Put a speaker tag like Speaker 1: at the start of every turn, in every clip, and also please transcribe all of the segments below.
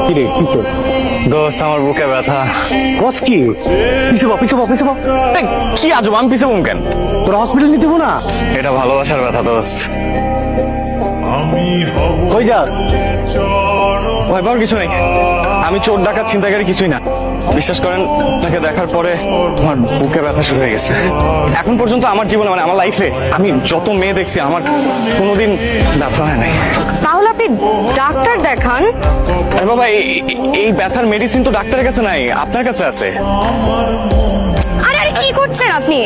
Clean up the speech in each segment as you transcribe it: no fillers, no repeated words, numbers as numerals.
Speaker 1: কি রে কি তোর?
Speaker 2: দোস্ত আমার বুকে ব্যথা।
Speaker 1: কস কি? পিছে বা
Speaker 2: এই, কি আজব, আমি পিছে বুম কেন?
Speaker 1: তোর হসপিটাল নিতে না?
Speaker 2: এটা ভালোবাসার ব্যথা দোস্ত।
Speaker 1: কই যাস?
Speaker 2: ভয় পাওয়ার কিছু নেই, আমি চোর ডাকাত ছিনতাইকারী কিছুই না। বিশ্বাস করেন, তাকে দেখার পরে আমার বুকে ব্যথা শুরু হয়ে গেছে। এখন পর্যন্ত আমার জীবনে মানে আমার লাইফে আমি যত মেয়ে দেখছি আমার কোনোদিন ব্যথা হয় নাই।
Speaker 3: তাহলে আপনি ডাক্তার দেখান।
Speaker 2: আরে বাবা, এই ব্যথার মেডিসিন তো ডাক্তারের কাছে নাই, আপনার কাছে আছে।
Speaker 3: আরে আরে কি করছেন আপনি?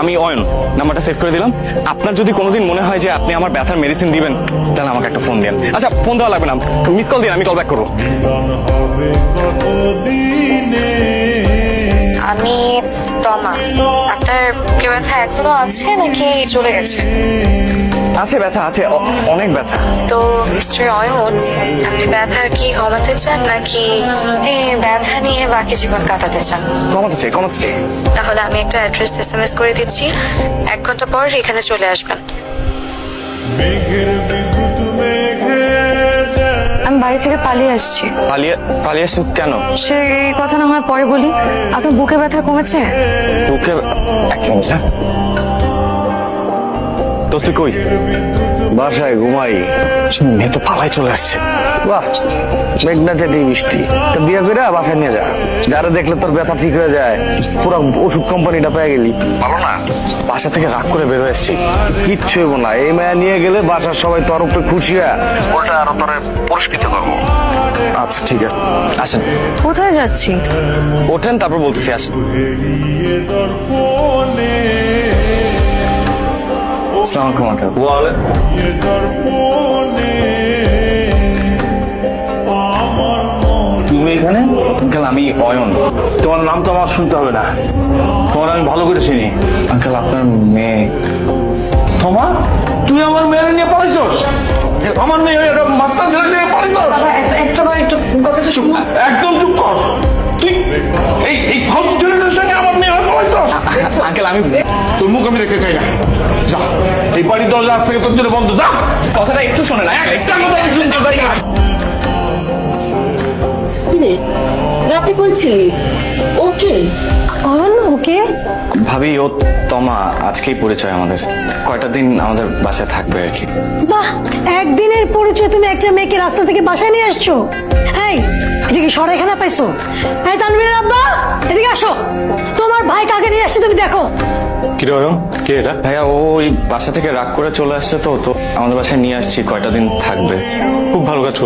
Speaker 2: আমি অয়ন, নাম্বারটা সেভ করে দিলাম। আপনার যদি কোনোদিন মনে হয় যে আপনি আমার ব্যথার মেডিসিন দিবেন, তাহলে আমাকে একটা ফোন দিন। আচ্ছা, ফোন দেওয়া লাগবে না, মিস কল দিন, আমি কল ব্যাক করবো।
Speaker 3: আমি তমা। আপনার বুকে ব্যথা এখনো আছে নাকি চলে গেছে?
Speaker 2: আছে, ব্যথা আছে, অনেক ব্যথা।
Speaker 3: তো মিস্টার অয়ন, আপনি ব্যথা কি কমাতে চান নাকি এই ব্যথা নিয়ে বাকি জীবন কাটাতে চান?
Speaker 2: কমাতে চাই।
Speaker 3: তাহলে আমি একটা অ্যাড্রেস SMS করে দিচ্ছি, 1 ঘন্টা পর এখানে চলে আসবেন। আমি বাড়ি থেকে পালিয়ে আসছি।
Speaker 2: পালিয়ে আসছেন কেন?
Speaker 3: সেই কথা না হয় পরে বলি। আপনার বুকে ব্যথা কমেছে?
Speaker 2: বুকে এক মিনিট, হ্যাঁ। দোস্ত তুই কই?
Speaker 1: বাসায় ঘুমাই।
Speaker 2: মেয়ে তো পালাই চলে আসছে।
Speaker 1: বাহ, মেঘনা চাটি বৃষ্টি। তো বিয়ে করে বাসায় নিয়ে যা, যারা দেখলে তোর ব্যথা ঠিক হয়ে যায়। পুরো ওষুধ কোম্পানিটা পেয়ে গেলি, ভালো না?
Speaker 2: বাসা থেকে রাগ করে বের হয়ে এসেছি।
Speaker 1: কিচ্ছু হইব না, এই মায়া নিয়ে গেলে বাসার সবাই তোর উপরে খুশি হয়, ওটা আরো তোর পুরস্কৃত করবো।
Speaker 2: আচ্ছা ঠিক আছে, আসেন।
Speaker 3: কোথায় যাচ্ছি?
Speaker 2: ওঠেন, তারপর বলতেছি, আসেন। আসসালামু আলাইকুম আঙ্কেল।
Speaker 1: তুমি এখানে?
Speaker 2: আঙ্কেল আমি অয়ন।
Speaker 1: তোমার নাম তো আমার শুনতে হবে না, তোমার আমি ভালো করে চিনি।
Speaker 2: আঙ্কেল আপনার মেয়ে।
Speaker 1: তোমা, তুই আমার মেয়ে নিয়ে পালাইছস? আমার মেয়ে একটা মাস্টার ছেলে নিয়ে পালাইছস?
Speaker 3: একটু কথাটা
Speaker 1: চুপ, একদম চুপ কর। তুই এই ফালতু ছেলেটার সঙ্গে আমার মেয়ে হয়ে পালাইছস?
Speaker 2: আঙ্কেল আমি
Speaker 1: তোর মুখ আমি দেখতে চাই না, যা। এই বাড়ির দরজা আজ থেকে তোর জন্য বন্ধ, যা।
Speaker 2: কথাটা একটু শোনে না,
Speaker 1: একটা কথা আমি শুনতে চাই না।
Speaker 4: রাতে বলছিলি ওকে?
Speaker 3: অয়ন ওকে?
Speaker 2: ভাবি ও তমা, আজকেই পরিচয় আমাদের। কয়টা দিন আমাদের বাসায় থাকবে আর কি।
Speaker 5: বাহ, একদিনের পরিচয় তুমি একটা মেয়েকে রাস্তা থেকে বাসায় নিয়ে আসছো? এই, এদিকে সরাইখানা পাইছো? এই তানভীরের আব্বা, এদিকে আসো। তোমার ভাই কাকে নিয়ে আসছে তুমি দেখো।
Speaker 2: কি রে অয়ন, কে এটা? ভাইয়া ও ওই বাসা থেকে রাগ করে চলে আসছে, তো আমাদের বাসায় নিয়ে আসছি, কয়টা দিন থাকবে। খুব ভালো কাজ।